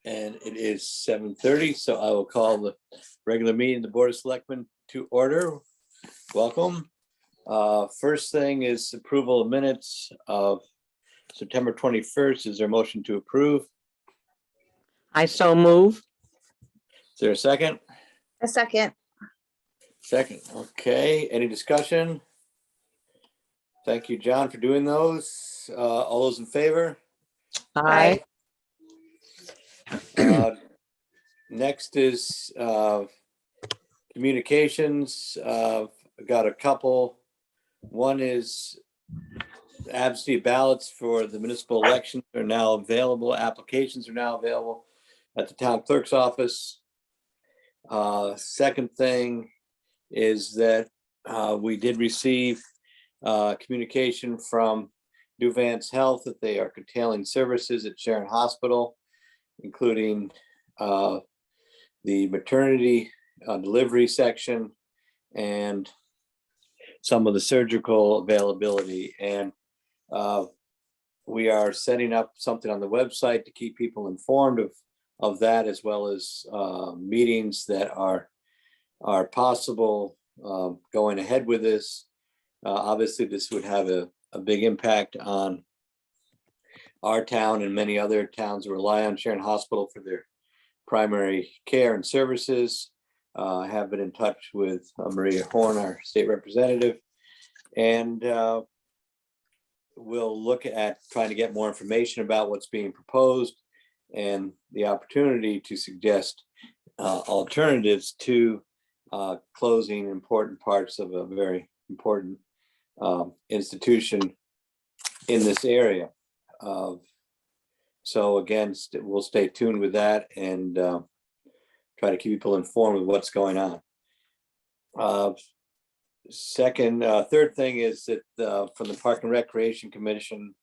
And it is 7:30, so I will call the regular meeting of the Board of Selectmen to order. Welcome. First thing is approval of minutes of September 21st. Is there a motion to approve? I so move. Is there a second? A second. Second, okay. Any discussion? Thank you, John, for doing those. All those in favor? Aye. Next is communications. I got a couple. One is absentee ballots for the municipal elections are now available. Applications are now available at the town clerk's office. Second thing is that we did receive communication from Nuvance Health that they are curtailing services at Sharon Hospital, including the maternity delivery section and some of the surgical availability. And we are setting up something on the website to keep people informed of that, as well as meetings that are possible going ahead with this. Obviously, this would have a big impact on our town, and many other towns rely on Sharon Hospital for their primary care and services. I have been in touch with Maria Horn, our state representative, and we'll look at trying to get more information about what's being proposed and the opportunity to suggest alternatives to closing important parts of a very important institution in this area. So again, we'll stay tuned with that and try to keep people informed with what's going on. Third thing is that from the Park and Recreation Commission,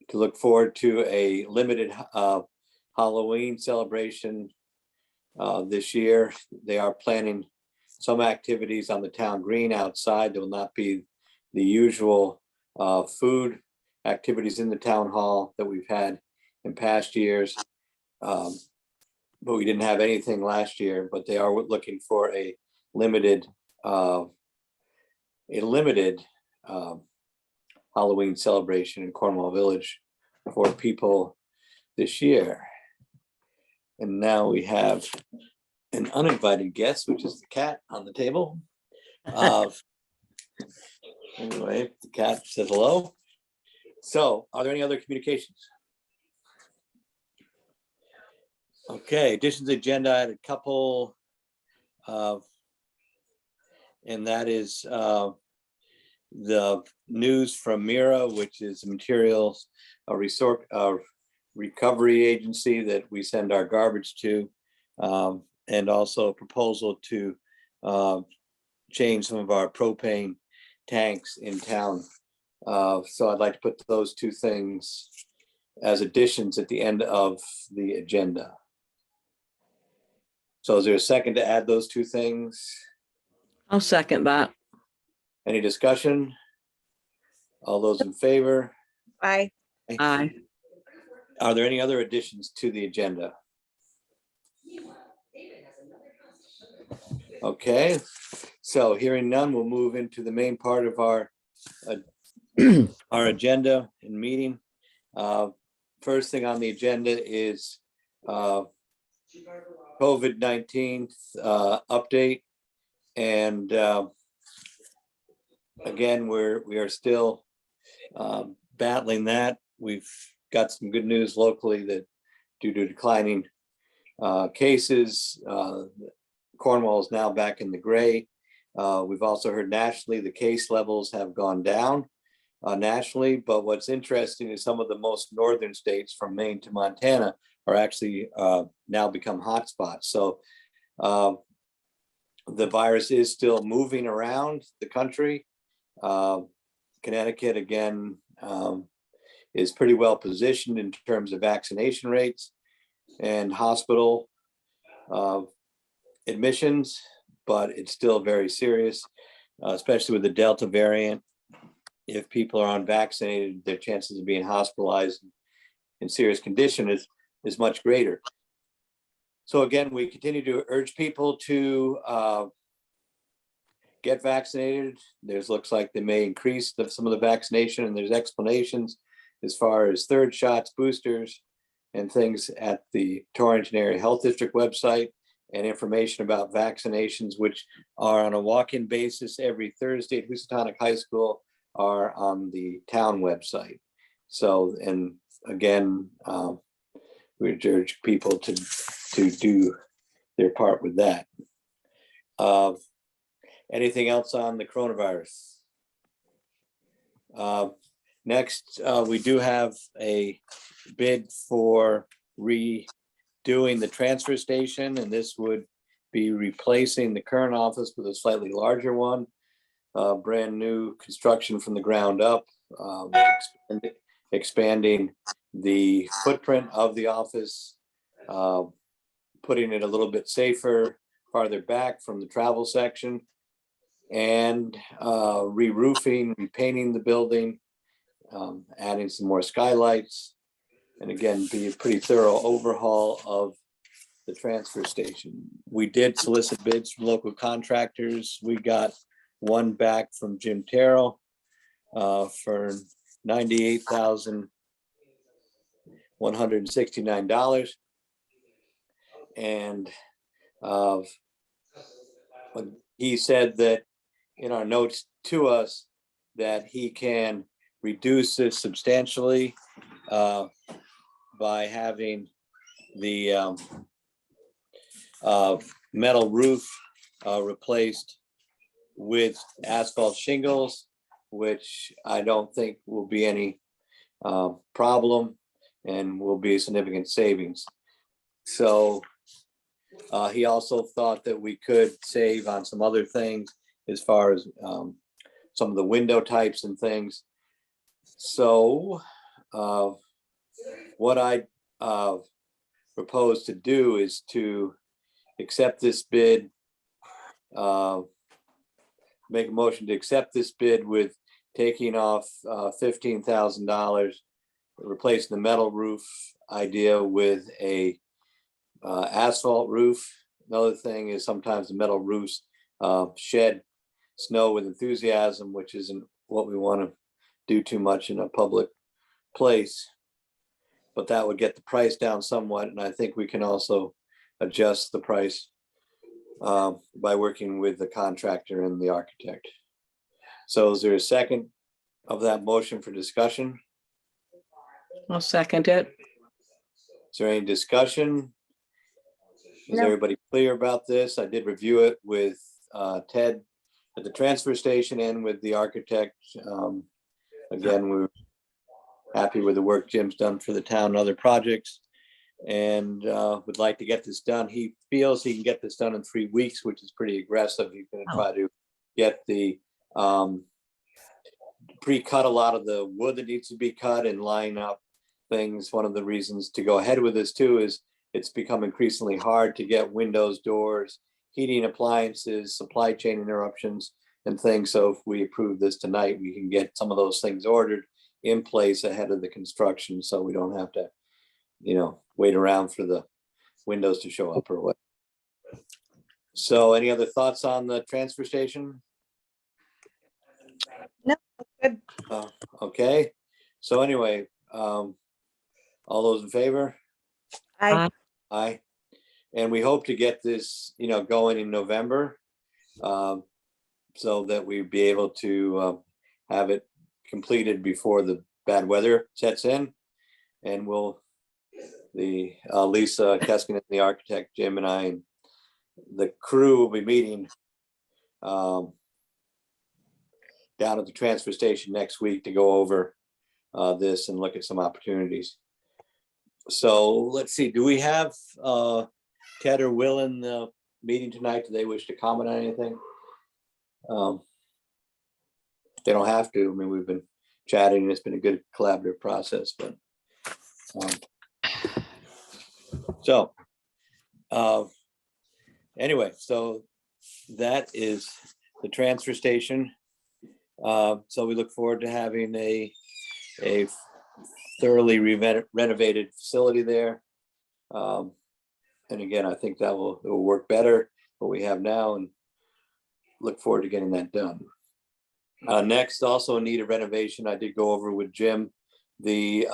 to look forward to a limited Halloween celebration this year. They are planning some activities on the town green outside. There will not be the usual food activities in the town hall that we've had in past years. But we didn't have anything last year, but they are looking for a limited Halloween celebration in Cornwall Village for people this year. And now we have an uninvited guest, which is the cat on the table. Anyway, the cat says hello. So are there any other communications? Okay, additions to the agenda, I had a couple and that is the news from Mira, which is materials, a recovery agency that we send our garbage to, and also a proposal to change some of our propane tanks in town. So I'd like to put those two things as additions at the end of the agenda. So is there a second to add those two things? I'll second that. Any discussion? All those in favor? Aye. Aye. Are there any other additions to the agenda? Okay, so hearing none, we'll move into the main part of our agenda and meeting. First thing on the agenda is COVID-19 update. And again, we are still battling that. We've got some good news locally that due to declining cases, Cornwall is now back in the gray. We've also heard nationally the case levels have gone down nationally, but what's interesting is some of the most northern states from Maine to Montana are actually now become hotspots. So the virus is still moving around the country. Connecticut, again, is pretty well positioned in terms of vaccination rates and hospital admissions, but it's still very serious, especially with the Delta variant. If people are unvaccinated, their chances of being hospitalized in serious condition is is much greater. So again, we continue to urge people to get vaccinated. There's looks like they may increase some of the vaccination, and there's explanations as far as third shots, boosters, and things at the Torrington Area Health District website, and information about vaccinations, which are on a walk-in basis every Thursday at Housatonic High School, are on the town website. So, and again, we urge people to do their part with that. Anything else on the coronavirus? Next, we do have a bid for redoing the transfer station, and this would be replacing the current office with a slightly larger one. Brand new construction from the ground up, expanding the footprint of the office, putting it a little bit safer, farther back from the travel section, and re-roofing, repainting the building, adding some more skylights, and again, be a pretty thorough overhaul of the transfer station. We did solicit bids from local contractors. We got one back from Jim Terrell for $98,169. And he said that in our notes to us that he can reduce this substantially by having the metal roof replaced with asphalt shingles, which I don't think will be any problem and will be a significant savings. So he also thought that we could save on some other things as far as some of the window types and things. So what I propose to do is to accept this bid, make a motion to accept this bid with taking off $15,000, replacing the metal roof idea with a asphalt roof. Another thing is sometimes the metal roofs shed snow with enthusiasm, which isn't what we want to do too much in a public place. But that would get the price down somewhat, and I think we can also adjust the price by working with the contractor and the architect. So is there a second of that motion for discussion? I'll second it. Is there any discussion? Is No. everybody clear about this? I did review it with Ted at the transfer station and with the architect. Again, we're happy with the work Jim's done for the town and other projects, and would like to get this done. He feels he can get this done in 3 weeks, which is pretty aggressive. He's going to try to get the pre-cut a lot of the wood that needs to be cut and line up things. One of the reasons to go ahead with this too is it's become increasingly hard to get windows, doors, heating appliances, supply chain interruptions and things. So if we approve this tonight, we can get some of those things ordered in place ahead of the construction, so we don't have to, wait around for the windows to show up or what. So any other thoughts on the transfer station? No, good. Okay, so anyway, all those in favor? I, Aye. And we hope to get this, going in November, so that we'd be able to have it completed before the bad weather sets in. And Lisa Keskinen, the architect, Jim and I, and the crew will be meeting down at the transfer station next week to go over this and look at some opportunities. So let's see, do we have Ted or Will in the meeting tonight? Do they wish to comment on anything? They don't have to. I mean, we've been chatting. It's been a good collaborative process, but anyway, so that is the transfer station. So we look forward to having a thoroughly renovated facility there. And again, I think that it will work better what we have now, and look forward to getting that done. Next, also in need of renovation, I did go over with Jim, the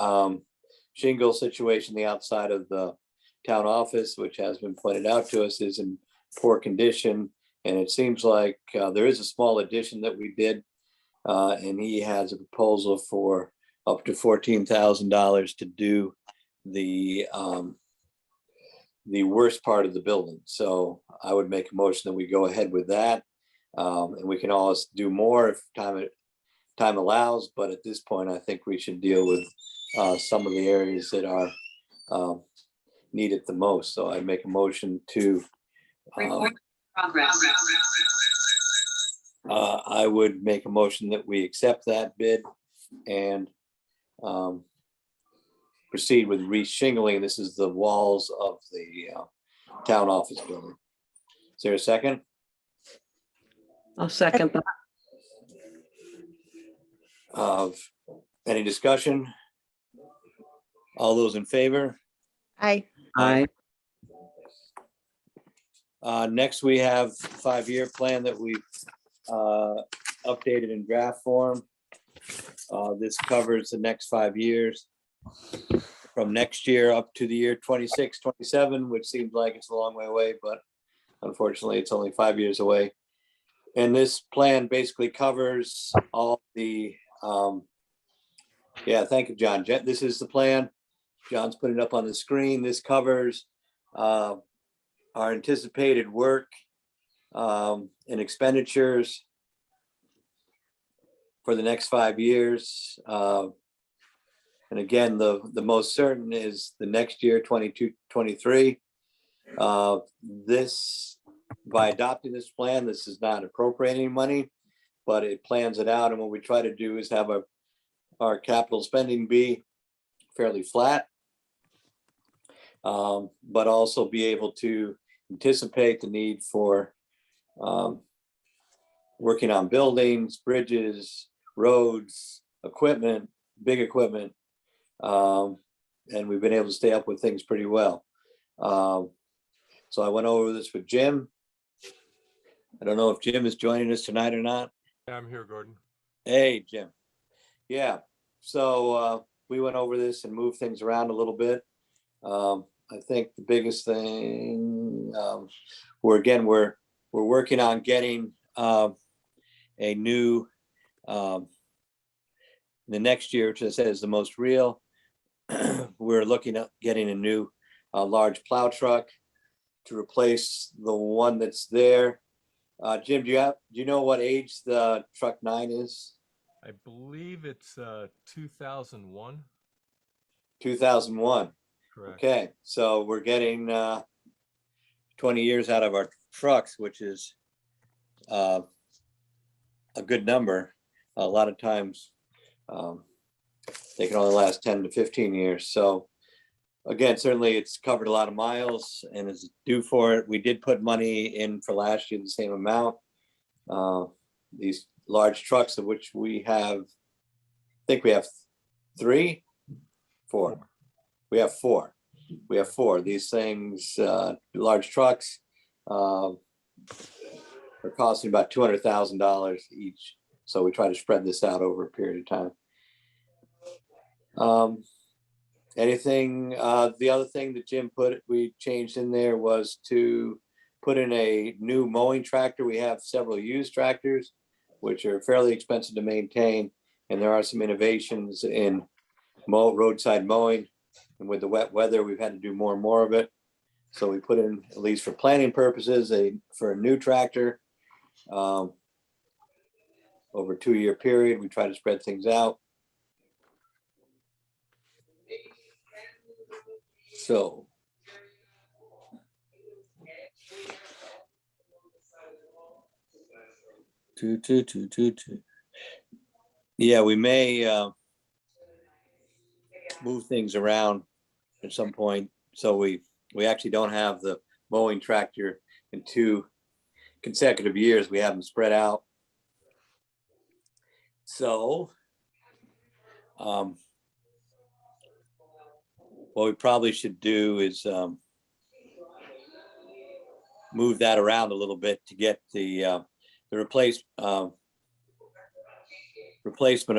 shingle situation, the outside of the town office, which has been pointed out to us, is in poor condition. And it seems like there is a small addition that we did, and he has a proposal for up to $14,000 to do the worst part of the building. So I would make a motion that we go ahead with that. And we can always do more if time allows, but at this point, I think we should deal with some of the areas that are needed the most. So I make a motion to Progress. I would make a motion that we accept that bid and proceed with re-shingling. This is the walls of the town office building. Is there a second? I'll second that. Any discussion? All those in favor? Aye. Aye. Next, we have 5-year plan that we've updated in draft form. This covers the next 5 years from next year up to the year 26, 27, which seems like it's a long way away, but unfortunately, it's only 5 years away. And this plan basically covers all the, thank you, John. This is the plan. John's putting it up on the screen. This covers our anticipated work and expenditures for the next 5 years. And again, the most certain is the next year, 22, 23. By adopting this plan, this is not appropriating money, but it plans it out. And what we try to do is have our capital spending be fairly flat, but also be able to anticipate the need for working on buildings, bridges, roads, equipment, big equipment. And we've been able to stay up with things pretty well. So I went over this with Jim. I don't know if Jim is joining us tonight or not. Yeah, I'm here, Gordon. Hey, Jim. Yeah, so we went over this and moved things around a little bit. I think the biggest thing, we're working on getting a new, the next year, which I said is the most real. We're looking at getting a new large plow truck to replace the one that's there. Jim, do you know what age the truck 9 is? I believe it's 2001. 2001. Correct. Okay, so we're getting 20 years out of our trucks, which is a good number. A lot of times they can only last 10 to 15 years. So again, certainly it's covered a lot of miles and is due for it. We did put money in for last year, the same amount. These large trucks, of which we have, I think we have 4. We have 4. We have 4. These things, large trucks, are costing about $200,000 each. So we try to spread this out over a period of time. Anything, the other thing that Jim we changed in there was to put in a new mowing tractor. We have several used tractors, which are fairly expensive to maintain. And there are some innovations in roadside mowing. And with the wet weather, we've had to do more and more of it. So we put in, at least for planning purposes, for a new tractor. Over a 2-year period, we try to spread things out. So. Yeah, we may move things around at some point. So we actually don't have the mowing tractor in 2 consecutive years. We have them spread out. So what what we probably should do is move that around a little bit to get the replacement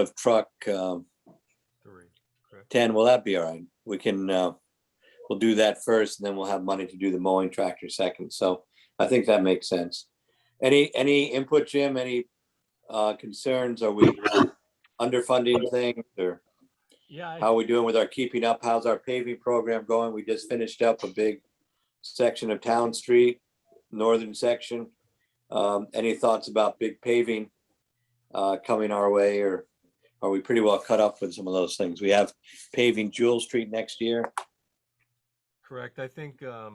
of truck 3, correct? 10. Will that be all right? We can, we'll do that first, and then we'll have money to do the mowing tractor second. So I think that makes sense. Any input, Jim? Any concerns? Are we underfunding things, or Yeah, how are we doing with our keeping up? How's our paving program going? We just finished up a big section of Town Street, northern section. Any thoughts about big paving coming our way, or are we pretty well cut up with some of those things? We have paving Jewel Street next year. correct. I think a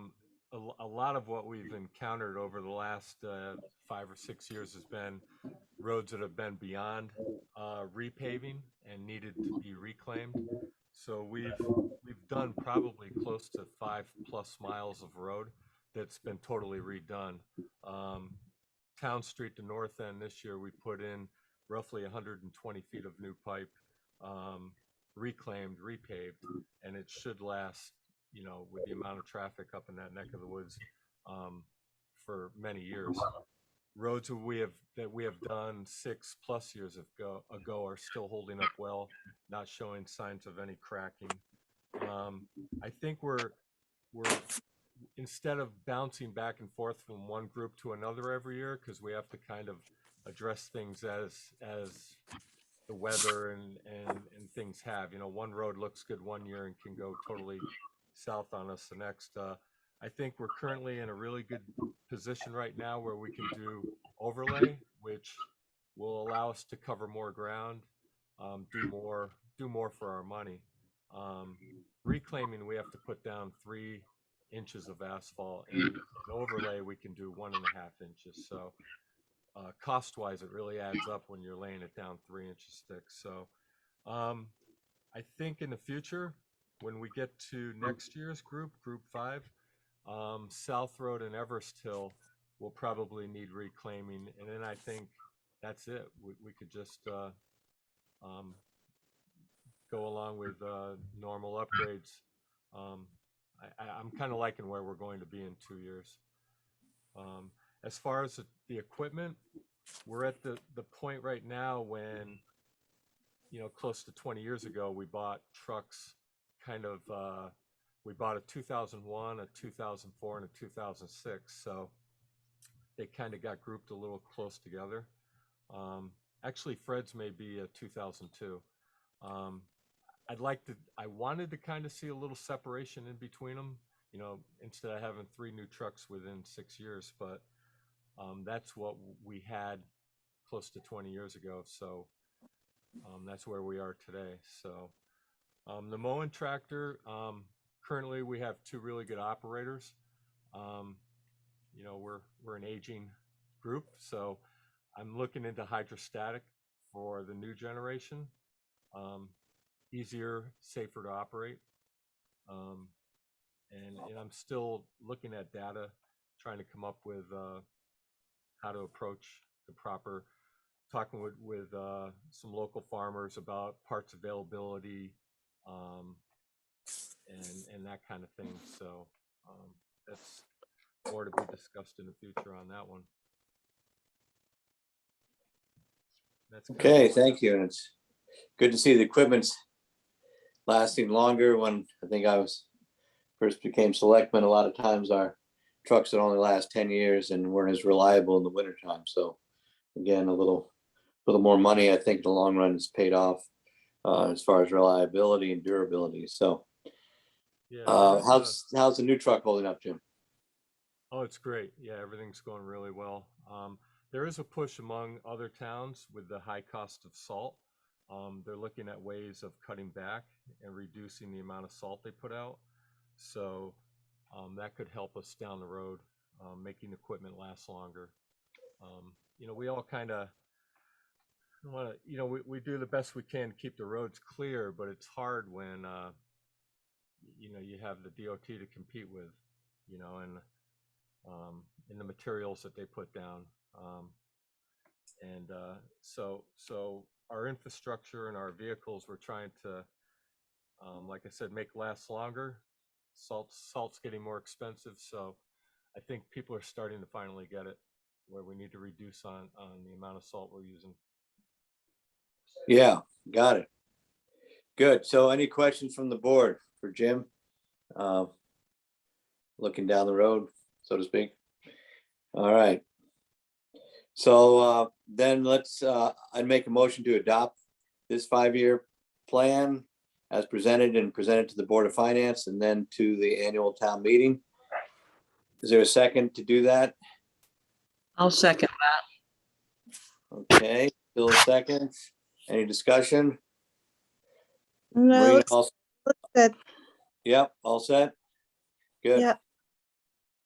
lot of what we've encountered over the last 5 or 6 years has been roads that have been beyond repaving and needed to be reclaimed. So we've done probably close to 5+ miles of road that's been totally redone. Town Street, the north end, this year we put in roughly 120 feet of new pipe, reclaimed, repaved, and it should last, you know, with the amount of traffic up in that neck of the woods, for many years. Roads that we have done 6+ years ago are still holding up well, not showing signs of any cracking. I think we're instead of bouncing back and forth from one group to another every year, because we have to kind of address things as the weather and things have. You know, one road looks good one year and can go totally south on us the next. I think we're currently in a really good position right now where we can do overlay, which will allow us to cover more ground, do more for our money. Reclaiming, we have to put down 3 inches of asphalt, and an overlay we can do 1.5 inches. So cost-wise, it really adds up when you're laying it down 3 inches thick. So I think in the future, when we get to next year's group 5, South Road and Everest Hill will probably need reclaiming, and then I think that's it. We could just go along with normal upgrades. I'm kind of liking where we're going to be in 2 years. As far as the equipment, we're at the point right now when, you know, close to 20 years ago, we bought trucks kind of, we bought a 2001, a 2004, and a 2006. So they kind of got grouped a little close together. Actually, Fred's may be a 2002. I wanted to kind of see a little separation in between them, you know, instead of having 3 new trucks within 6 years, but that's what we had close to 20 years ago. So that's where we are today. So the mowing tractor, currently we have 2 really good operators. You know, we're an aging group, so I'm looking into hydrostatic for the new generation. Easier, safer to operate. And I'm still looking at data, trying to come up with how to approach the proper, talking with some local farmers about parts availability, and that kind of thing. So that's more to be discussed in the future on that one. That's kind of Okay, all. thank you. And it's good to see the equipment's lasting longer. When I think I first became selectman, a lot of times our trucks would only last 10 years and weren't as reliable in the wintertime. So again, a little more money, I think in the long run has paid off as far as reliability and durability. So Yeah, how's the new truck holding up, Jim? oh, it's great. Yeah, everything's going really well. There is a push among other towns with the high cost of salt. They're looking at ways of cutting back and reducing the amount of salt they put out. So that could help us down the road, making equipment last longer. You know, we all kind of want to, you know, we do the best we can to keep the roads clear, but it's hard when, you know, you have the DOT to compete with, you know, and in the materials that they put down. So our infrastructure and our vehicles, we're trying to like I said, make last longer. Salt's getting more expensive, so I think people are starting to finally get it, where we need to reduce on the amount of salt we're using. Yeah, got it. Good. So any questions from the board for Jim? Looking down the road, so to speak. All right. So then I'd make a motion to adopt this 5-year plan as presented and presented to the Board of Finance and then to the annual town meeting. Is there a second to do that? I'll second that. Okay, still a second. Any discussion? No, Marina, looks good. Yep, all set? Good. Yep.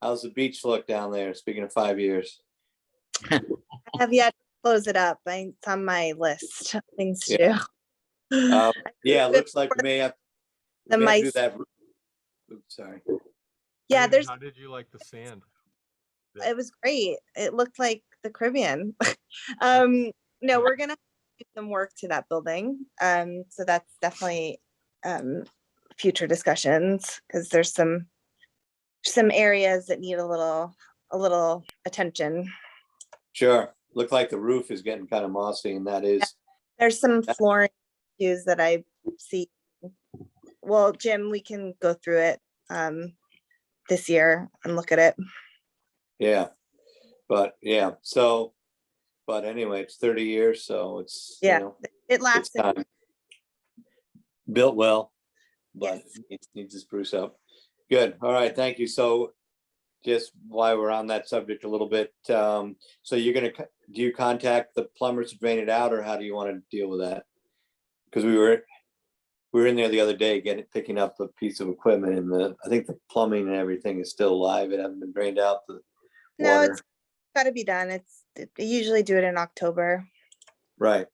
How's the beach look down there? Speaking of 5 years. I have yet to close it up. It's on my list of things to Yeah. do. Yeah, it looks like we may have The we may have to do mice. that. Oops, sorry. Yeah, Marina, there's, How did you like the sand? it was great. It looked like the Caribbean. No, we're gonna do some work to that building. So that's definitely future discussions, because there's some areas that need a little attention. Sure. Looked like the roof is getting kind of mossy and that is, There's some flooring issues that I see. Well, Jim, we can go through it this year and look at it. yeah. But yeah, so, but anyway, it's 30 years, so it's, you Yeah, know, it it's lasted. time. Built well, but it needs to spruce up. Good. All right, thank you. So just while we're on that subject a little bit, so you're gonna, do you contact the plumbers to drain it out, or how do you want to deal with that? Because we were in there the other day picking up a piece of equipment and I think the plumbing and everything is still alive. It hasn't been drained out, the No, water. it's gotta be done. They usually do it in October. Right.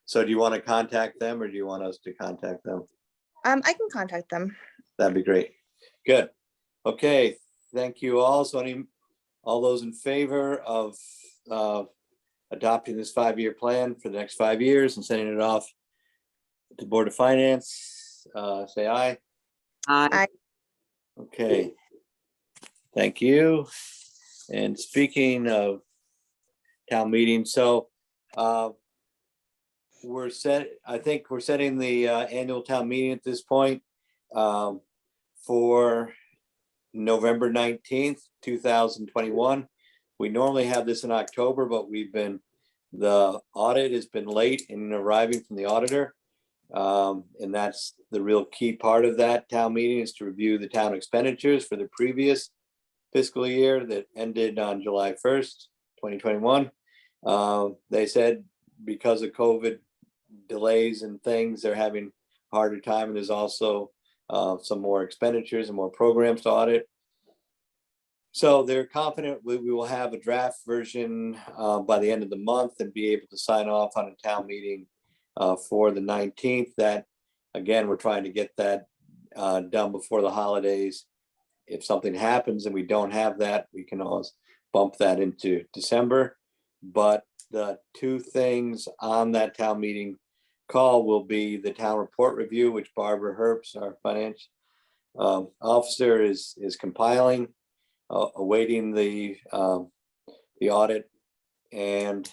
So do you want to contact them or do you want us to contact them? I can contact them. That'd be great. Good. Okay, thank you all. So all those in favor of adopting this 5-year plan for the next 5 years and sending it off to Board of Finance, say aye. Aye. Okay. Thank you. And speaking of town meeting, so I think we're setting the annual town meeting at this point for November 19th, 2021. We normally have this in October, but the audit has been late in arriving from the auditor. And that's the real key part of that town meeting, is to review the town expenditures for the previous fiscal year that ended on July 1st, 2021. They said because of COVID delays and things, they're having a harder time, and there's also some more expenditures and more programs to audit. So they're confident we will have a draft version by the end of the month and be able to sign off on a town meeting for the 19th. That, again, we're trying to get that done before the holidays. If something happens and we don't have that, we can always bump that into December. But the two things on that town meeting call will be the town report review, which Barbara Herbst, our finance officer, is compiling, awaiting the audit, and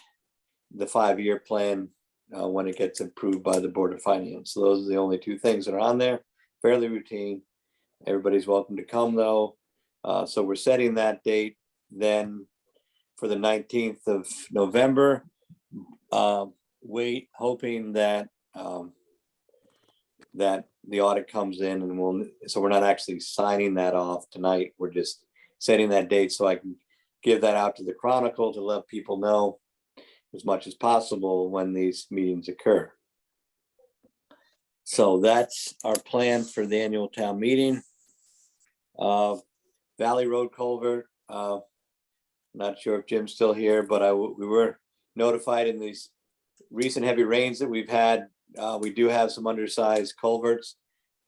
the 5-year plan when it gets approved by the Board of Finance. So those are the only two things that are on there. Fairly routine. Everybody's welcome to come, though. So we're setting that date then for the 19th of November. Hoping that that the audit comes in, and so we're not actually signing that off tonight. We're just setting that date so I can give that out to the Chronicle to let people know as much as possible when these meetings occur. So that's our plan for the annual town meeting. Valley Road culvert. Not sure if Jim's still here, but we were notified in these recent heavy rains that we've had. We do have some undersized culverts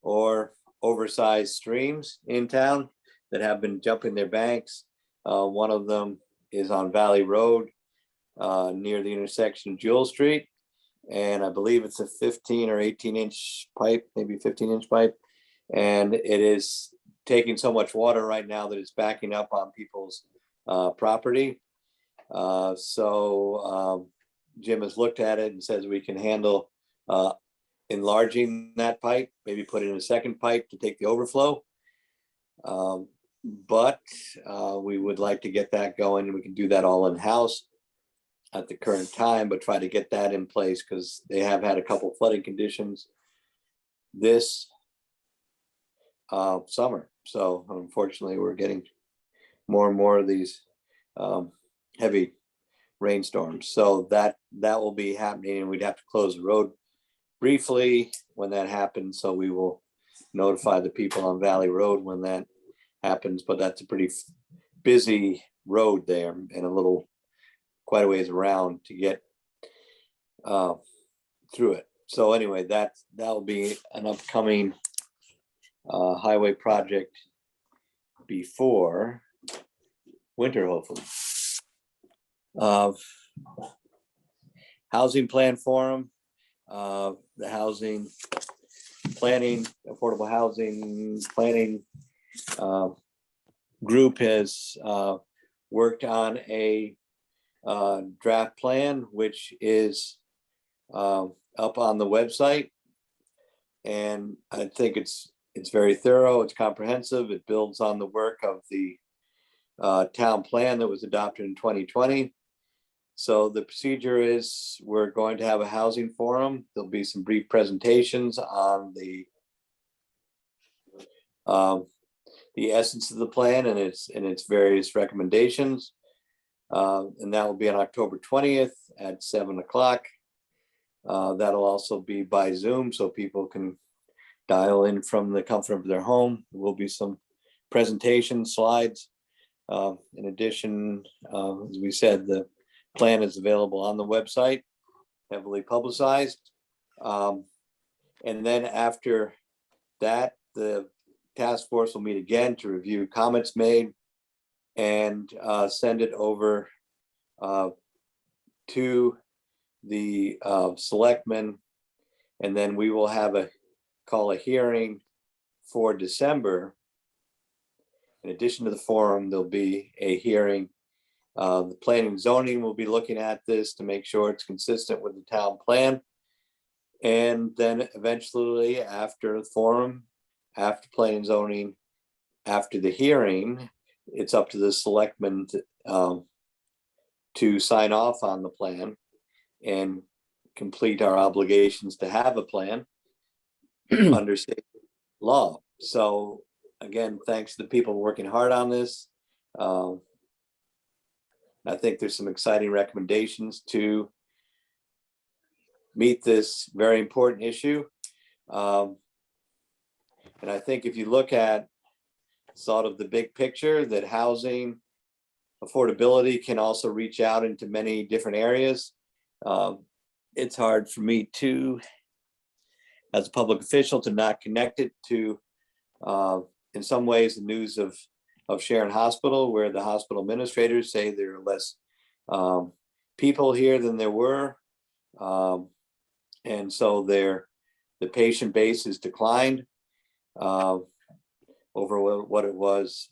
or oversized streams in town that have been jumping their banks. One of them is on Valley Road near the intersection of Jewel Street. And I believe it's a 15 or 18-inch pipe, maybe 15-inch pipe. And it is taking so much water right now that it's backing up on people's property. So Jim has looked at it and says we can handle enlarging that pipe, maybe put in a second pipe to take the overflow. But we would like to get that going, and we can do that all in-house at the current time, but try to get that in place because they have had a couple flooding conditions this summer. So unfortunately, we're getting more and more of these heavy rainstorms. So that will be happening, and we'd have to close the road briefly when that happens. So we will notify the people on Valley Road when that happens, but that's a pretty busy road there and quite a ways around to get through it. So anyway, that will be an upcoming highway project before winter, hopefully. Housing Plan Forum, the housing planning, affordable housing planning group has worked on a draft plan, which is up on the website. And I think it's very thorough, it's comprehensive, it builds on the work of the town plan that was adopted in 2020. So the procedure is we're going to have a housing forum. There'll be some brief presentations on the essence of the plan and its various recommendations. And that will be on October 20th at 7 o'clock. That'll also be by Zoom, so people can dial in from the comfort of their home. There will be some presentation slides. In addition, as we said, the plan is available on the website, heavily publicized. And then after that, the task force will meet again to review comments made and send it over to the selectmen. And then we will call a hearing for December. In addition to the forum, there'll be a hearing. The planning and zoning will be looking at this to make sure it's consistent with the town plan. And then eventually after the forum, after planning and zoning, after the hearing, it's up to the selectmen to sign off on the plan and complete our obligations to have a plan under state law. So again, thanks to the people working hard on this. I think there's some exciting recommendations to meet this very important issue. And I think if you look at sort of the big picture, that housing affordability can also reach out into many different areas. It's hard for me to, as a public official, to not connect it to, in some ways, the news of Sharon Hospital, where the hospital administrators say there are less people here than there were. And so the patient base has declined over what it was,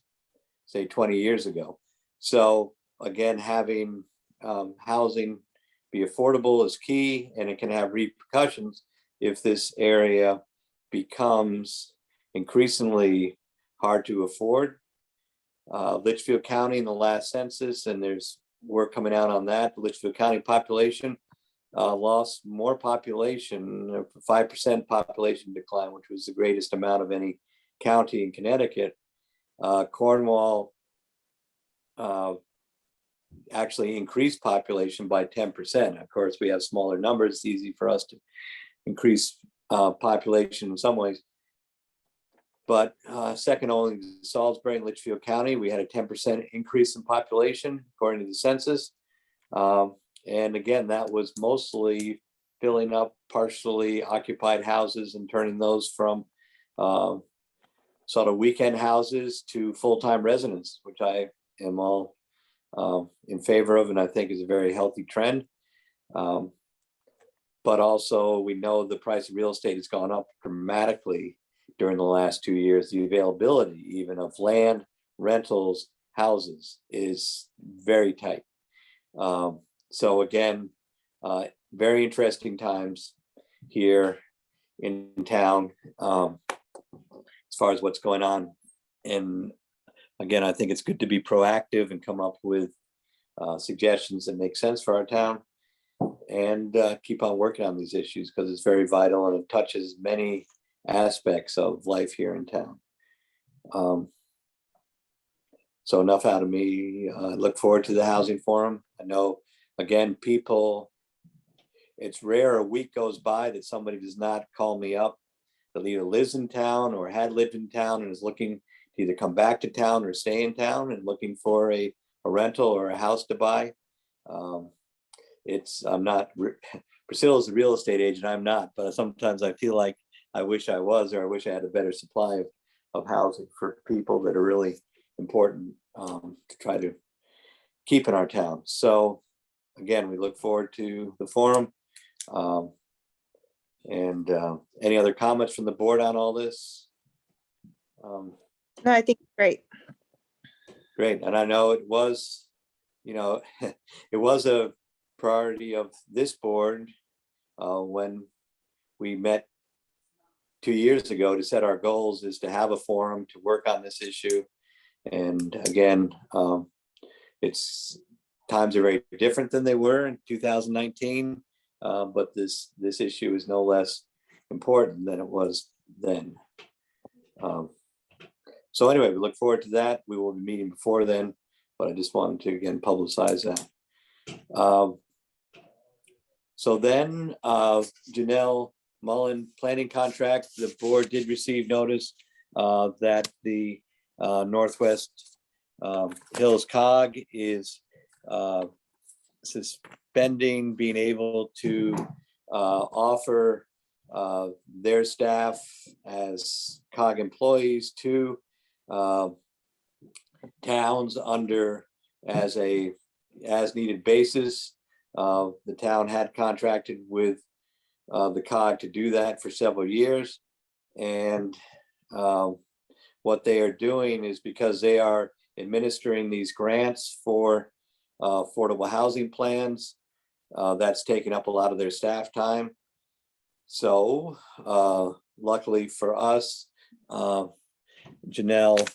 say, 20 years ago. So again, having housing be affordable is key, and it can have repercussions if this area becomes increasingly hard to afford. Litchfield County in the last census, and there's work coming out on that, the Litchfield County population lost more population, 5% population decline, which was the greatest amount of any county in Connecticut. Cornwall actually increased population by 10%. Of course, we have smaller numbers. It's easy for us to increase population in some ways. But second only to Salisbury and Litchfield County, we had a 10% increase in population according to the census. And again, that was mostly filling up partially occupied houses and turning those from sort of weekend houses to full-time residents, which I am all in favor of, and I think is a very healthy trend. But But also we know the price of real estate has gone up dramatically during the last 2 years. The availability even of land, rentals, houses is very tight. So again, very interesting times here in town as far as what's going on. And again, I think it's good to be proactive and come up with suggestions that make sense for our town, and keep on working on these issues because it's very vital and it touches many aspects of life here in town. So enough out of me. I look forward to the housing forum. I know, again, people, it's rare a week goes by that somebody does not call me up that either lives in town or had lived in town and is looking to either come back to town or stay in town and looking for a rental or a house to buy. I'm not, Priscilla's a real estate agent, I'm not, but sometimes I feel like I wish I was, or I wish I had a better supply of housing for people that are really important to try to keep in our town. So again, we look forward to the forum. And any other comments from the board on all this? No, I think it's great. Great, and I know it was, it was a priority of this board when we met 2 years ago to set our goals, is to have a forum to work on this issue. And again, it's times are very different than they were in 2019, but this issue is no less important than it was then. So anyway, we look forward to that. We will be meeting before then, but I just wanted to again publicize that. So then Janelle Mullen planning contract, the board did receive notice that the Northwest Hills COG is suspending being able to offer their staff as COG employees to towns under as needed basis. The town had contracted with the COG to do that for several years. And what they are doing is, because they are administering these grants for affordable housing plans, that's taking up a lot of their staff time. So luckily for us, Janelle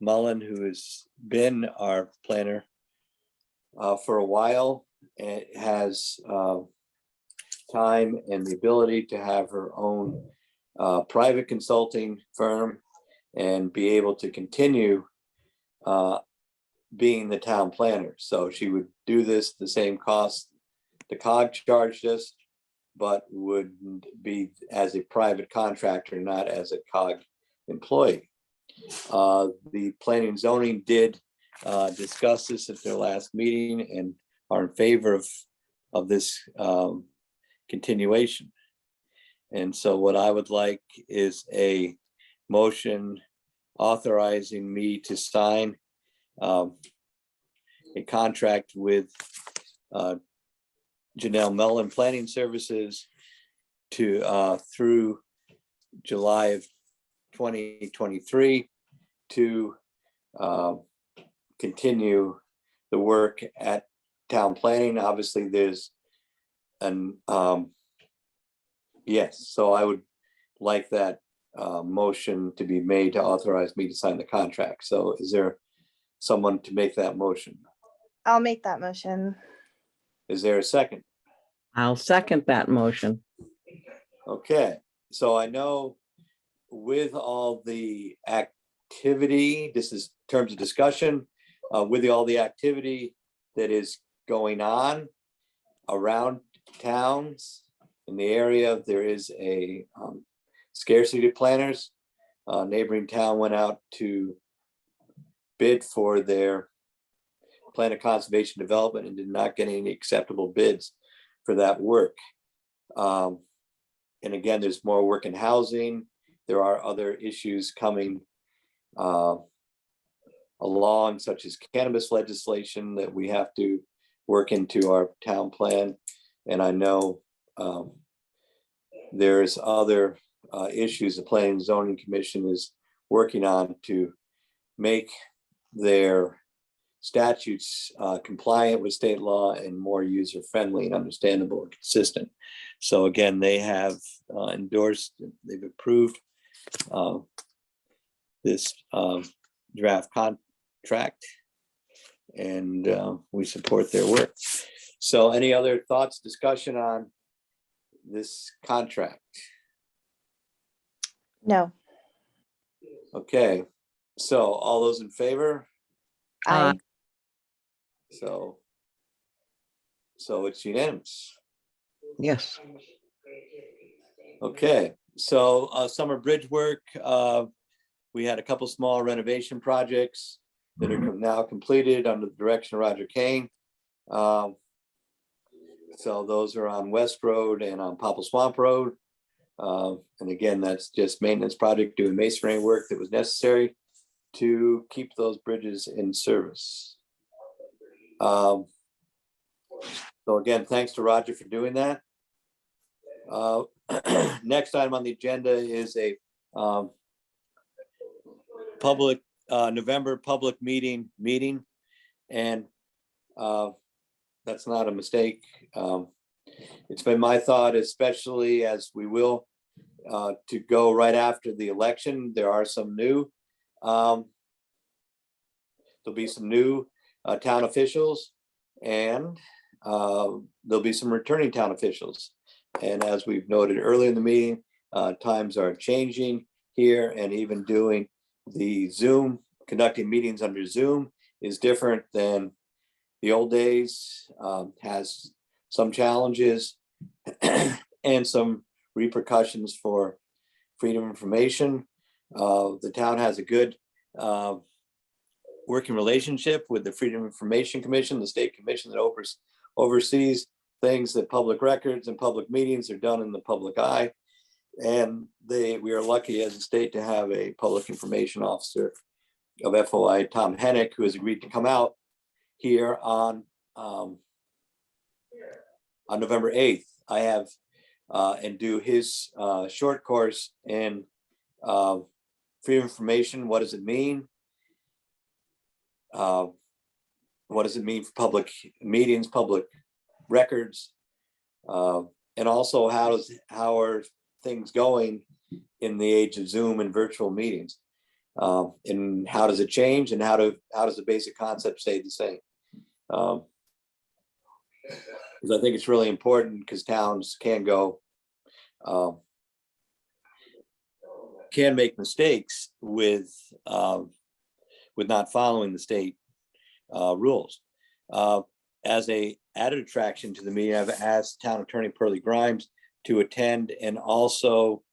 Mullen, who has been our planner for a while, has time and the ability to have her own private consulting firm and be able to continue being the town planner. So she would do this the same cost the COG charged us, but would be as a private contractor, not as a COG employee. The planning and zoning did discuss this at their last meeting and are in favor of this continuation. And so what I would like is a motion authorizing me to sign a contract with Janelle Mullen Planning Services to through July of 2023 to continue the work at town planning. Obviously there's an yes, so I would like that motion to be made to authorize me to sign the contract. So is there someone to make that motion? I'll make that motion. Is there a second? I'll second that motion. Okay, so I know with all the activity, this is terms of discussion, with all the activity that is going on around towns in the area, there is a scarcity of planners. Neighboring town went out to bid for their plan of conservation development and did not get any acceptable bids for that work. And again, there's more work in housing. There are other issues coming along, such as cannabis legislation that we have to work into our town plan. And I know there's other issues the Planning and Zoning Commission is working on to make their statutes compliant with state law and more user-friendly and understandable and consistent. So again, they have endorsed, they've approved this draft contract, and we support their work. So any other thoughts, discussion on this contract? No. Okay, so all those in favor? Aye. So it's unanimous. Yes. Okay, so summer bridge work, we had a couple small renovation projects that are now completed under the direction of Roger Kane. So those are on West Road and on Popple Swamp Road. And again, that's just maintenance project doing masonry work that was necessary to keep those bridges in service. So again, thanks to Roger for doing that. Next item on the agenda is a public November public meeting, and that's not a mistake. It's been my thought, especially as we will to go right after the election. There are some new there'll be some new town officials, and there'll be some returning town officials. And as we've noted earlier in the meeting, times are changing here, and even doing the Zoom, conducting meetings under Zoom is different than the old days, has some challenges and some repercussions for freedom of information. The town has a good working relationship with the Freedom of Information Commission, the state commission that oversees things that public records and public meetings are done in the public eye. And we are lucky as a state to have a public information officer of FOI, Tom Hennick, who has agreed to come out here on November 8th. I have and do his short course in freedom of information. What does it mean? What does it mean for public meetings, public records? And also how are things going in the age of Zoom and virtual meetings? And how does it change, and how does the basic concept stay the same? Because I think it's really important, because towns can make mistakes with not following the state rules. As a added attraction to the meeting, I've asked Town Attorney Pearlie Grimes to attend and also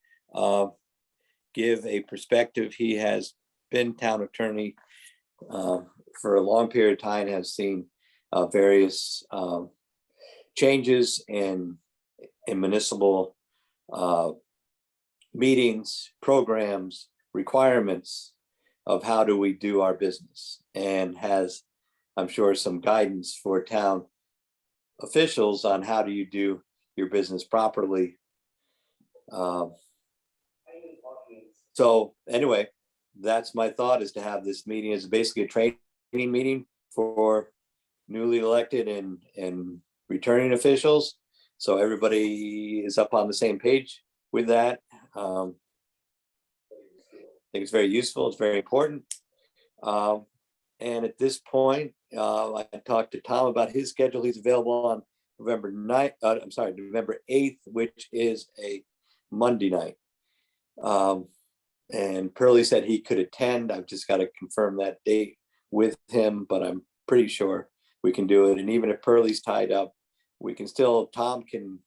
give a perspective. He has been town attorney for a long period of time, has seen various changes in municipal meetings, programs, requirements of how do we do our business, and has, I'm sure, some guidance for town officials on how do you do your business properly. So anyway, that's my thought, is to have this meeting as basically a training meeting for newly elected and returning officials. So everybody is up on the same page with that. I think it's very useful. It's very important. And at this point, I talked to Tom about his schedule. He's available on November 8th, which is a Monday night. And Pearlie said he could attend. I've just got to confirm that date with him, but I'm pretty sure we can do it. And even if Pearlie's tied up, we can still, Tom can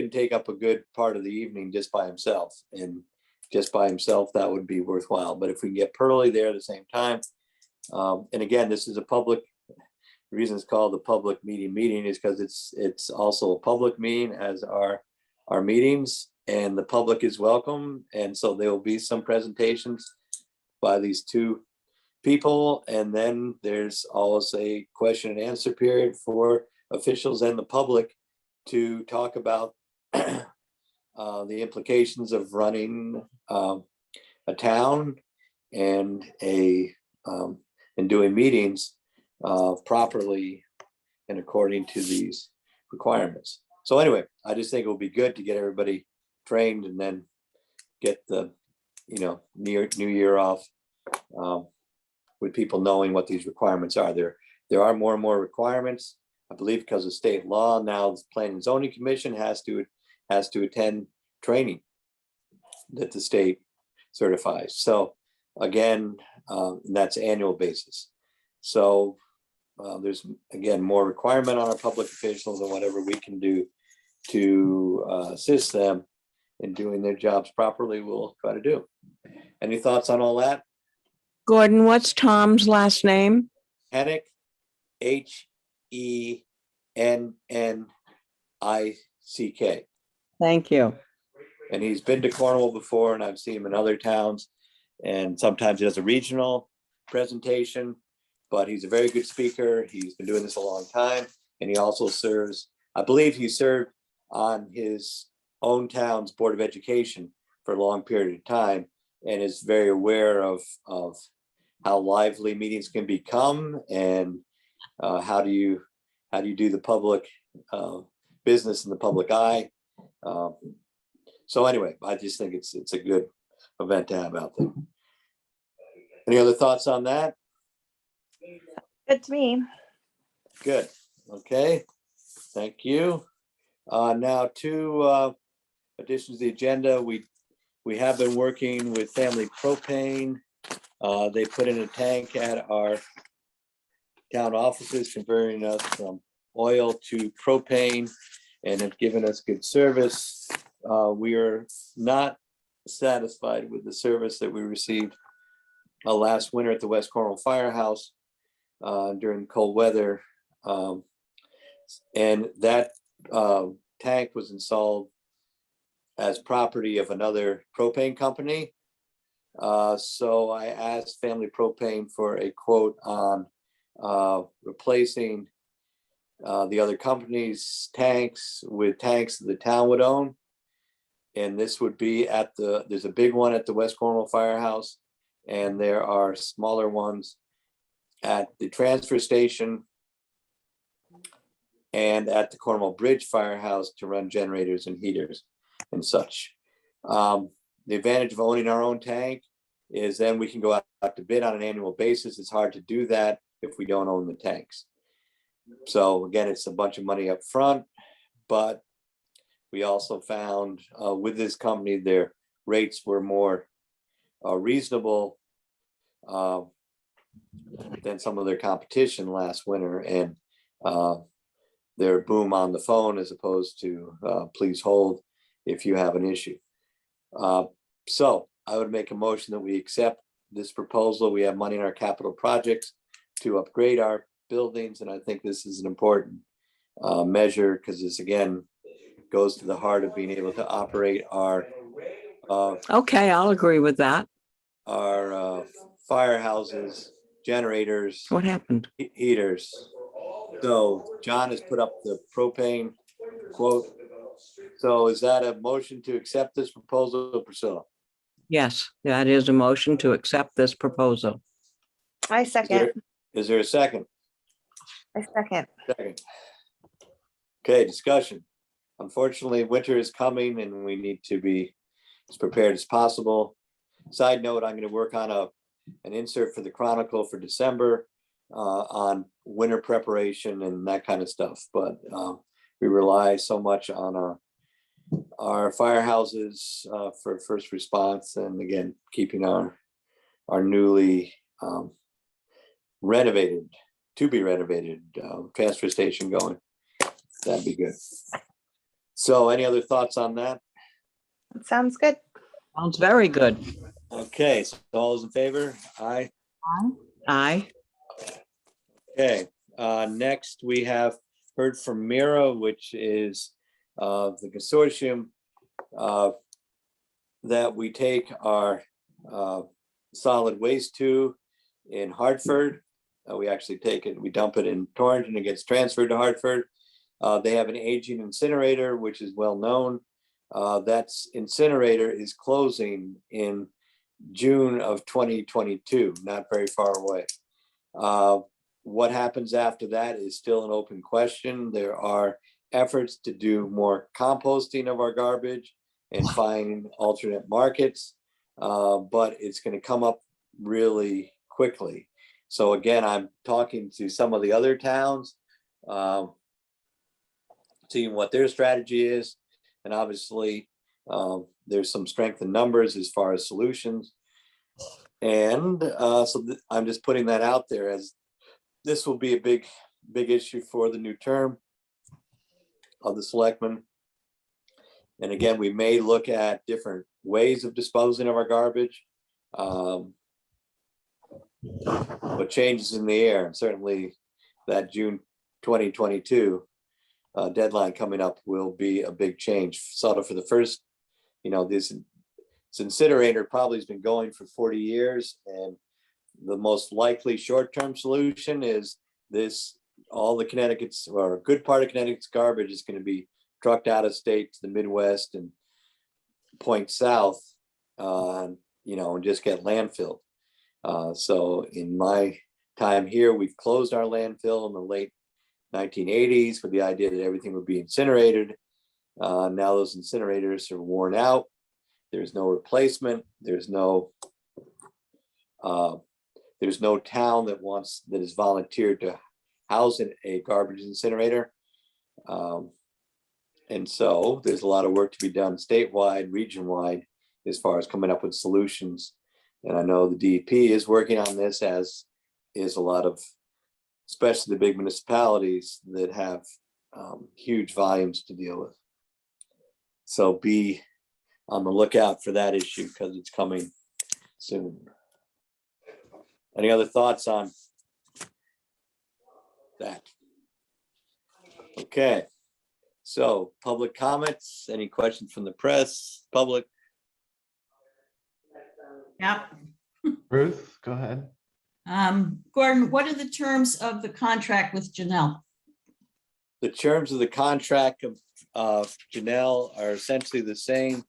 take up a good part of the evening just by himself, and just by himself, that would be worthwhile. But if we can get Pearlie there at the same time, and again, this is a public, the reason it's called the public meeting is because it's also a public meeting, as are our meetings, and the public is welcome. And so there will be some presentations by these two people, and then there's always a question and answer period for officials and the public to talk about the implications of running a town and and doing meetings properly and according to these requirements. So anyway, I just think it would be good to get everybody trained and then get the, new year off with people knowing what these requirements are. There are more and more requirements, I believe, because of state law. Now the Planning and Zoning Commission has to attend training that the state certifies. So again, that's annual basis. So there's, again, more requirement on our public officials and whatever we can do to assist them in doing their jobs properly, we'll try to do. Any thoughts on all that? Gordon, what's Tom's last name? Hennick, Hennick. Thank you. And he's been to Cornwall before, and I've seen him in other towns. And sometimes he does a regional presentation, but he's a very good speaker. He's been doing this a long time. And he also serves, I believe he served on his own town's Board of Education for a long period of time, and is very aware of how lively meetings can become, and how do you do the public business in the public eye. So anyway, I just think it's a good event to have out there. Any other thoughts on that? Good to me. Good. Okay. Thank you. Now, two additions to the agenda. We have been working with Family Propane. They put in a tank at our town offices, converting us from oil to propane, and have given us good service. We are not satisfied with the service that we received last winter at the West Cornwall Firehouse during cold weather. And that tank was installed as property of another propane company. So I asked Family Propane for a quote on replacing the other company's tanks with tanks that the town would own. And this would be there's a big one at the West Cornwall Firehouse, and there are smaller ones at the transfer station and at the Cornwall Bridge Firehouse to run generators and heaters and such. The advantage of owning our own tank is then we can go out to bid on an annual basis. It's hard to do that if we don't own the tanks. So again, it's a bunch of money up front, but we also found with this company, their rates were more reasonable than some of their competition last winter, and their boom on the phone as opposed to please hold if you have an issue. So I would make a motion that we accept this proposal. We have money in our capital projects to upgrade our buildings, and I think this is an important measure, because this again goes to the heart of being able to operate our Okay, I'll agree with that. our firehouses, generators, What happened? heaters. So John has put up the propane quote. So is that a motion to accept this proposal, Priscilla? Yes, that is a motion to accept this proposal. I second. Is there a second? I second. Second. Okay, discussion. Unfortunately, winter is coming and we need to be as prepared as possible. Side note, I'm going to work on an insert for the Chronicle for December on winter preparation and that kind of stuff. But we rely so much on our firehouses for first response, and again, keeping our newly renovated, to be renovated transfer station going. That'd be good. So any other thoughts on that? That sounds good. Sounds very good. Okay, so all those in favor? Aye. Aye. Okay, next we have heard from Mira, which is the consortium that we take our solid waste to in Hartford. We actually take it, we dump it in Torrington, it gets transferred to Hartford. They have an aging incinerator, which is well known. That's incinerator is closing in June of 2022, not very far away. What happens after that is still an open question. There are efforts to do more composting of our garbage and find alternate markets, but it's going to come up really quickly. So again, I'm talking to some of the other towns, seeing what their strategy is. And obviously, there's some strength in numbers as far as solutions. And I'm just putting that out there, as this will be a big issue for the new term of the selectmen. And again, we may look at different ways of disposing of our garbage. But changes in the air, and certainly that June 2022 deadline coming up will be a big change. Sort of for the first, this incinerator probably has been going for 40 years, and the most likely short-term solution is this: all the Connecticut's, or a good part of Connecticut's garbage is going to be trucked out of state to the Midwest and point south, and just get landfilled. So in my time here, we've closed our landfill in the late 1980s with the idea that everything would be incinerated. Now those incinerators are worn out. There's no replacement. There's no town that is volunteered to house a garbage incinerator. And so there's a lot of work to be done statewide, region-wide, as far as coming up with solutions. And I know the DEP is working on this, as is a lot of, especially the big municipalities that have huge volumes to deal with. So be on the lookout for that issue, because it's coming soon. Any other thoughts on that? Okay, so public comments, any questions from the press, public? Yep. Ruth, go ahead. Gordon, what are the terms of the contract with Janelle? The terms of the contract of Janelle are essentially the same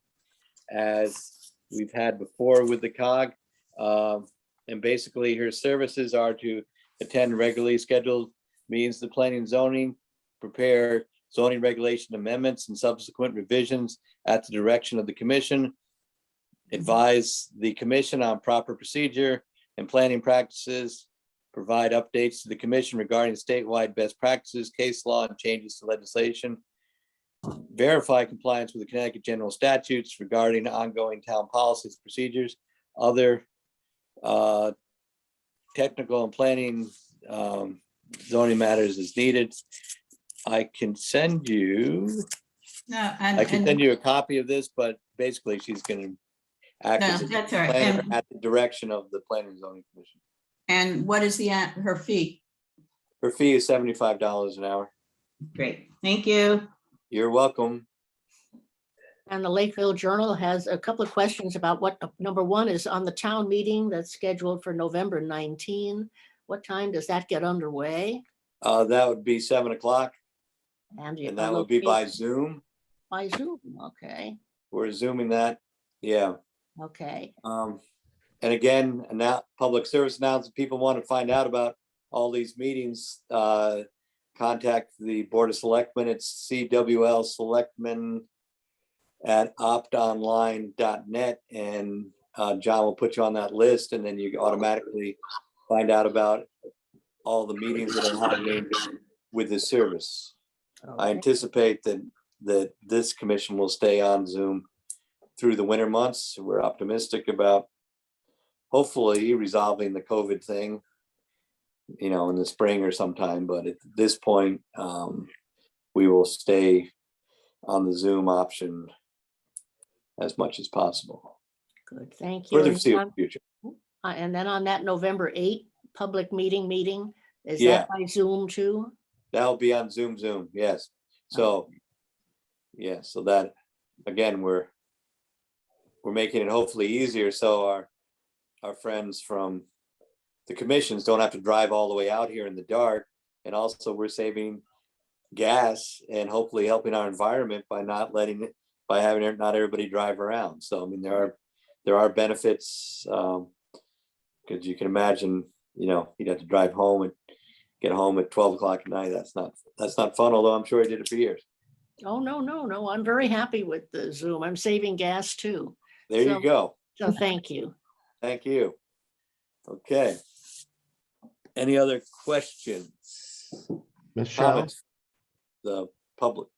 as we've had before with the COG. And basically her services are to attend regularly scheduled meetings, the planning and zoning, prepare zoning regulation amendments and subsequent revisions at the direction of the commission, advise the commission on proper procedure and planning practices, provide updates to the commission regarding statewide best practices, case law, and changes to legislation, verify compliance with the Connecticut general statutes regarding ongoing town policies, procedures, other technical and planning zoning matters as needed. I can send you a copy of this, but basically she's going to act No, as a that's all right. planner at the direction of the Planning and Zoning Commission. And what is her fee? Her fee is $75 an hour. Great, thank you. You're welcome. And the Lakeville Journal has a couple of questions about what, number one is on the town meeting that's scheduled for November 19. What time does that get underway? That would be 7 o'clock, And and that would be by location- Zoom. By Zoom, okay, We're Zooming that. Yeah. okay. And again, public service announcement, people want to find out about all these meetings, contact the Board of Selectmen. It's CWL Selectmen at optonline.net, and John will put you on that list, and then you automatically find out about all the meetings that are happening with this service. I Okay. anticipate that this commission will stay on Zoom through the winter months. We're optimistic about hopefully resolving the COVID thing, in the spring or sometime. But at this point, we will stay on the Zoom option as much as possible Good, thank for you. the And foreseeable on- future. And then on that November 8 public meeting, is Yeah. that by Zoom too? That'll be on Zoom, yes. So, yeah, so that, again, we're making it hopefully easier, so our friends from the commissions don't have to drive all the way out here in the dark. And also we're saving gas and hopefully helping our environment by by having not everybody drive around. So I mean, there are benefits, because you can imagine, you'd have to drive home and get home at 12 o'clock at night. That's not fun, although I'm sure he did it for years. Oh, no. I'm very happy with the Zoom. I'm saving gas too. There So- you go. So thank you. Thank you. Okay. Any other questions, Michelle, comments? The public.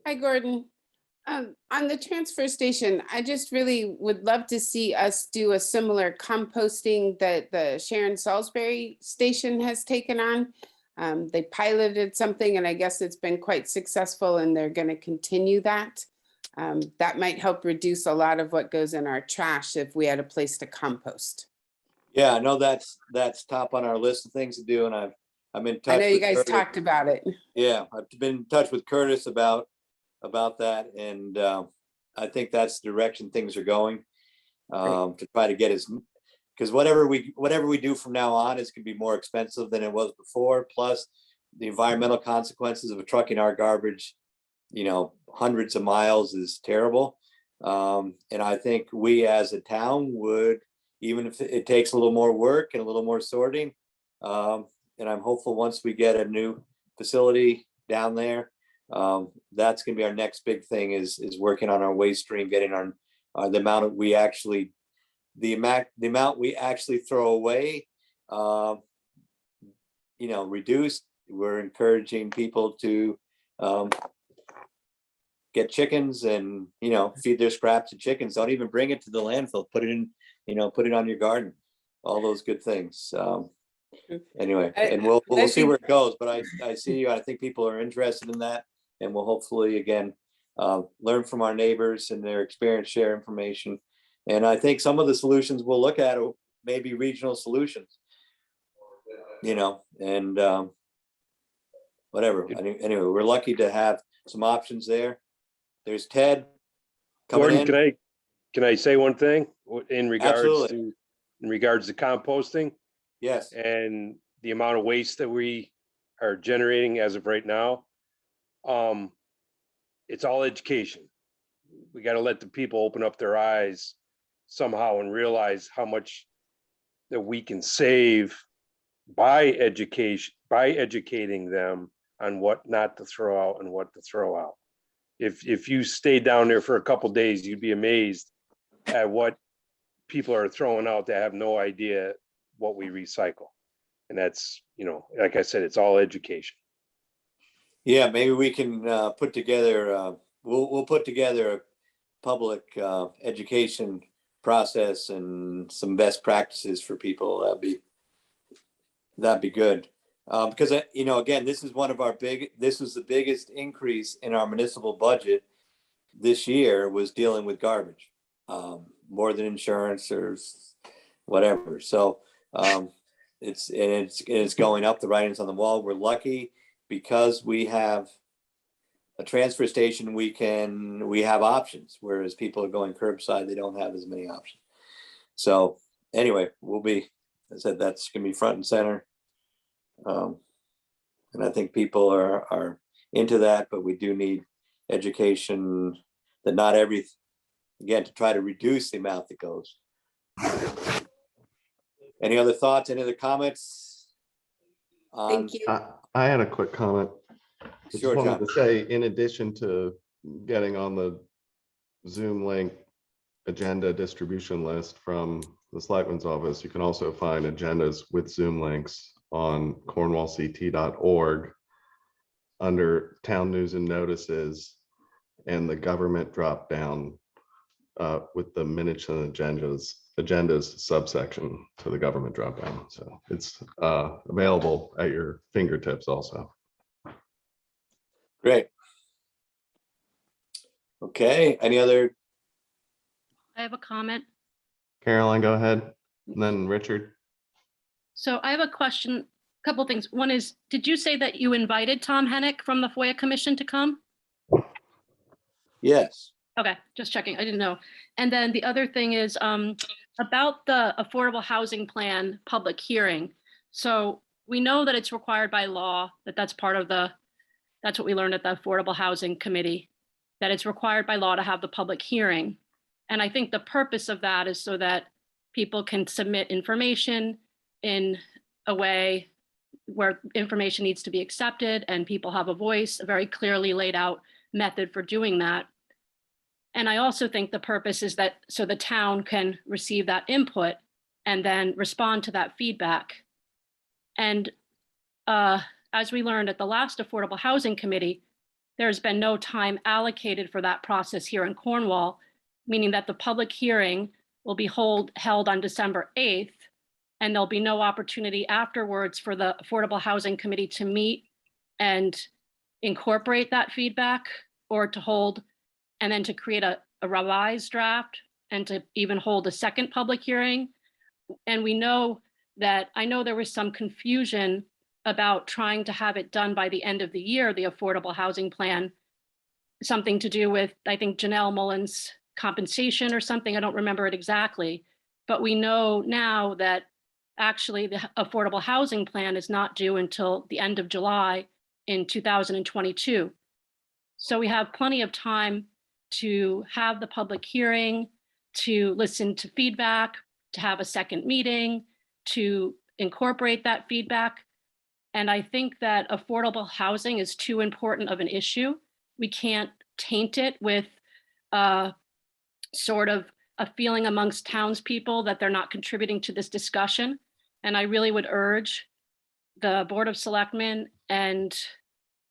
Hi, Gordon. On the transfer station, I just really would love to see us do a similar composting that the Sharon Salisbury station has taken on. They piloted something and I guess it's been quite successful and they're going to continue that. That might help reduce a lot of what goes in our trash if we had a place to compost. Yeah, I know that's top on our list of things to do, and I'm in touch. I know you with guys Curtis. talked about it. Yeah, I've been in touch with Curtis about that, and I think that's the direction things are going. To try to get because whatever we do from now on is going to be more expensive than it was before. Plus, the environmental consequences of trucking our garbage, hundreds of miles is terrible. And I think we as a town would, even if it takes a little more work and a little more sorting. And I'm hopeful once we get a new facility down there, that's gonna be our next big thing is working on our waste stream, getting our the amount we actually throw away, reduced. We're encouraging people to get chickens and, feed their scraps to chickens. Don't even bring it to the landfill. Put it in, put it on your garden. All those good things. Anyway, and we'll see where it goes, but I think people are interested in that, and we'll hopefully, again, learn from our neighbors and their experience, share information. And I think some of the solutions we'll look at are maybe regional solutions, and whatever. Anyway, we're lucky to have some options there. There's Ted coming Gordon, in. can I say one thing in Absolutely. regards to composting Yes, and the amount of waste that we are generating as of right now? It's all education. We got to let the people open up their eyes somehow and realize how much that we can save by educating them on what not to throw out and what to throw out. If you stay down there for a couple of days, you'd be amazed at what people are throwing out that have no idea what we recycle. And that's, like I said, it's all education. yeah, maybe we can put together, we'll put together a public education process and some best practices for people. That'd be good. Because, again, this is the biggest increase in our municipal budget this year was dealing with garbage, more than insurance or whatever. So it's going up, the writing's on the wall. We're lucky because we have a transfer station, we have options, whereas people are going curbside, they don't have as many options. So anyway, I said, that's gonna be front and center. And I think people are into that, but we do need education that not again, to try to reduce the amount that goes. Any other thoughts, any other comments? Thank you. I had a quick comment. I just Sure, wanted John. to say, in addition to getting on the Zoom link agenda distribution list from the Selectman's office, you can also find agendas with Zoom links on cornwallct.org under town news and notices and the government drop down with the minutes and agendas subsection to the government drop down. So it's available at your fingertips also. Great. Okay, any other? I have a comment. Caroline, go ahead. And then Richard. So I have a question, a couple things. One is, did you say that you invited Tom Hennick from the FOIA Commission to come? Yes. Okay, just checking. I didn't know. And then the other thing is about the affordable housing plan public hearing. So we know that it's required by law, that's part of the That's what we learned at the Affordable Housing Committee, that it's required by law to have the public hearing. And I think the purpose of that is so that people can submit information in a way where information needs to be accepted and people have a voice, a very clearly laid out method for doing that. And I also think the purpose is that so the town can receive that input and then respond to that feedback. And as we learned at the last Affordable Housing Committee, there's been no time allocated for that process here in Cornwall, meaning that the public hearing will be held on December 8th, and there'll be no opportunity afterwards for the Affordable Housing Committee to meet and incorporate that feedback, or to hold and then to create a revised draft and to even hold a second public hearing. And we know that, I know there was some confusion about trying to have it done by the end of the year, the Affordable Housing Plan, something to do with, I think, Janelle Mullins' compensation or something, I don't remember it exactly. But we know now that actually the Affordable Housing Plan is not due until the end of July in 2022. So we have plenty of time to have the public hearing, to listen to feedback, to have a second meeting, to incorporate that feedback. And I think that affordable housing is too important of an issue. We can't taint it with sort of a feeling amongst townspeople that they're not contributing to this discussion. And I really would urge the Board of Selectmen and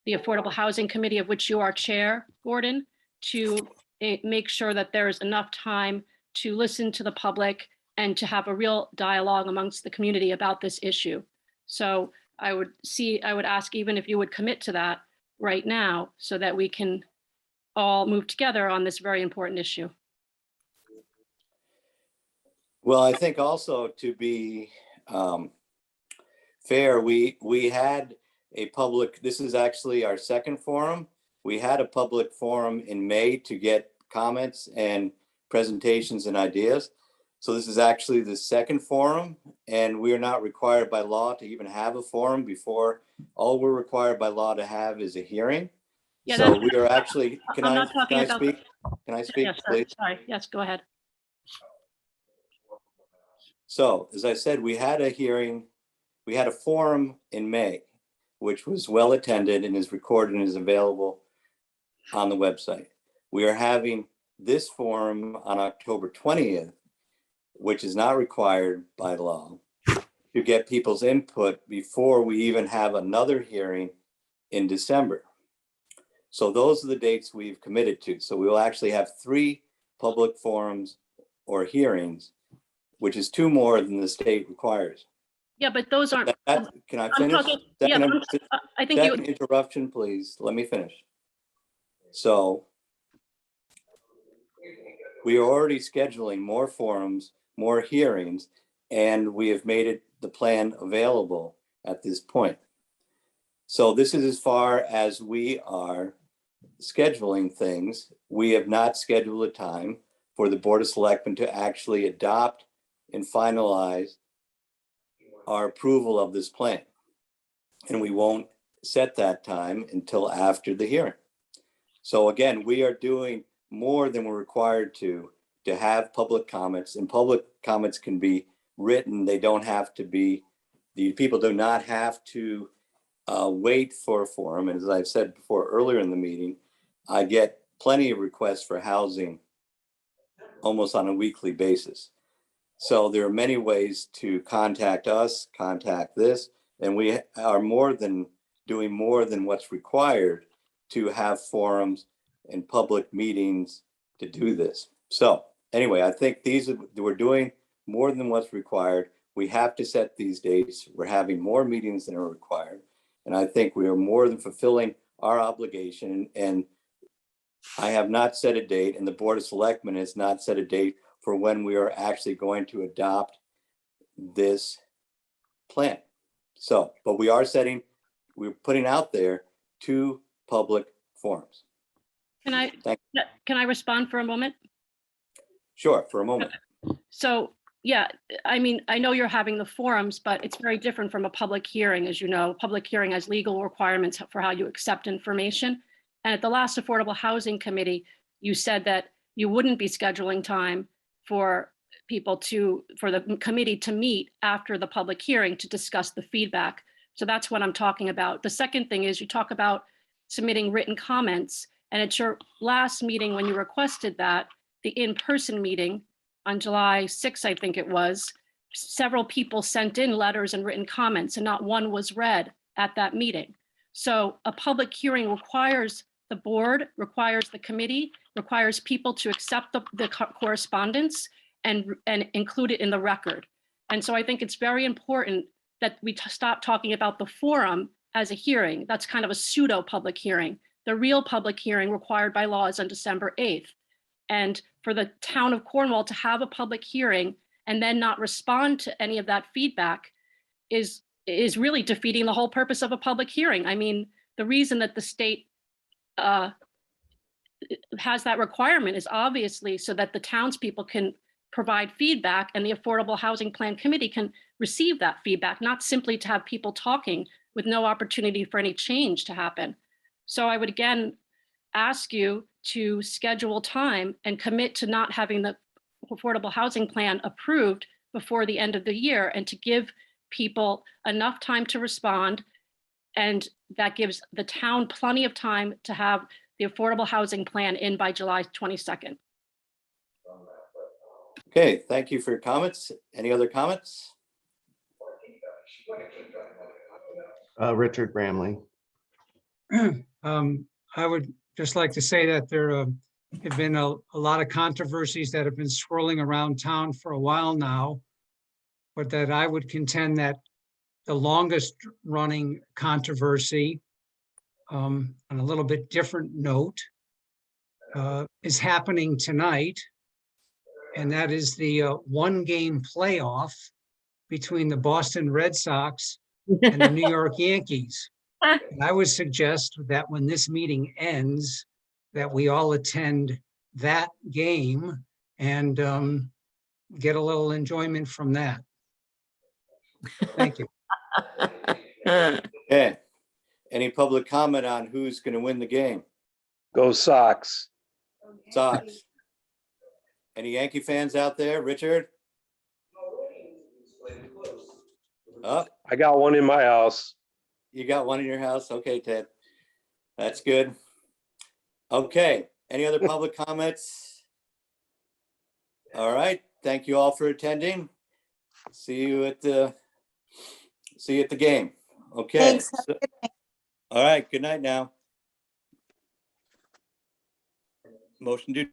the Affordable Housing Committee, of which you are chair, Gordon, to make sure that there is enough time to listen to the public and to have a real dialogue amongst the community about this issue. So I would ask even if you would commit to that right now so that we can all move together on this very important issue. Well, I think also to be fair, we had a public, this is actually our second forum. We had a public forum in May to get comments and presentations and ideas. So this is actually the second forum, and we are not required by law to even have a forum before. All we're required by law to have is a hearing. Yeah, So we are actually, can I'm I not talking about- speak? Can I speak, Yes, please? sorry, yes, go ahead. So, as I said, we had a hearing, we had a forum in May, which was well attended and is recorded and is available on the website. We are having this forum on October 20th, which is not required by law, to get people's input before we even have another hearing in December. So those are the dates we've committed to. So we will actually have 3 public forums or hearings, which is 2 more than the state requires. Yeah, but those aren't. Can I I'm finish? talking, yeah, I think Second interruption, please. Let me finish. So we are already scheduling more forums, more hearings, and we have made the plan available at this point. So this is as far as we are scheduling things. We have not scheduled a time for the Board of Selectmen to actually adopt and finalize our approval of this plan. And we won't set that time until after the hearing. So again, we are doing more than we're required to have public comments, and public comments can be written. They don't have to be, the people do not have to wait for a forum. And as I've said before earlier in the meeting, I get plenty of requests for housing almost on a weekly basis. So there are many ways to contact us, contact this, and we are doing more than what's required to have forums and public meetings to do this. So anyway, I think we're doing more than what's required. We have to set these dates. We're having more meetings than are required. And I think we are more than fulfilling our obligation. And I have not set a date, and the Board of Selectmen has not set a date for when we are actually going to adopt this plan. So, but we're putting out there 2 public forums. Can I respond for a moment? Sure, for a moment. So yeah, I mean, I know you're having the forums, but it's very different from a public hearing, as you know. Public hearing has legal requirements for how you accept information. And at the last Affordable Housing Committee, you said that you wouldn't be scheduling time for for the committee to meet after the public hearing to discuss the feedback. So that's what I'm talking about. The second thing is you talk about submitting written comments. And at your last meeting, when you requested that, the in-person meeting on July 6th, I think it was, several people sent in letters and written comments, and not one was read at that meeting. So a public hearing requires the board, requires the committee, requires people to accept the correspondence and include it in the record. And so I think it's very important that we stop talking about the forum as a hearing. That's kind of a pseudo public hearing. The real public hearing required by law is on December 8th. And for the town of Cornwall to have a public hearing and then not respond to any of that feedback is really defeating the whole purpose of a public hearing. I mean, the reason that the state has that requirement is obviously so that the townspeople can provide feedback and the Affordable Housing Plan Committee can receive that feedback, not simply to have people talking with no opportunity for any change to happen. So I would again ask you to schedule time and commit to not having the Affordable Housing Plan approved before the end of the year, and to give people enough time to respond. And that gives the town plenty of time to have the Affordable Housing Plan in by July 22nd. Okay, thank you for your comments. Any other comments? Richard Bramley. I would just like to say that there have been a lot of controversies that have been swirling around town for a while now, but that I would contend that the longest running controversy, on a little bit different note, is happening tonight. And that is the one-game playoff between the Boston Red Sox and the New York Yankees. And I would suggest that when this meeting ends, that we all attend that game and get a little enjoyment from that. Thank you. Okay. Any public comment on who's going to win the game? Go Sox. Sox. Any Yankee fans out there? Richard? Oh, I got one in my house. you got one in your house? Okay, Ted. That's good. Okay. Any other public comments? All right. Thank you all for attending. See you at the game. Okay. Thanks. All right. Good night now. Motion to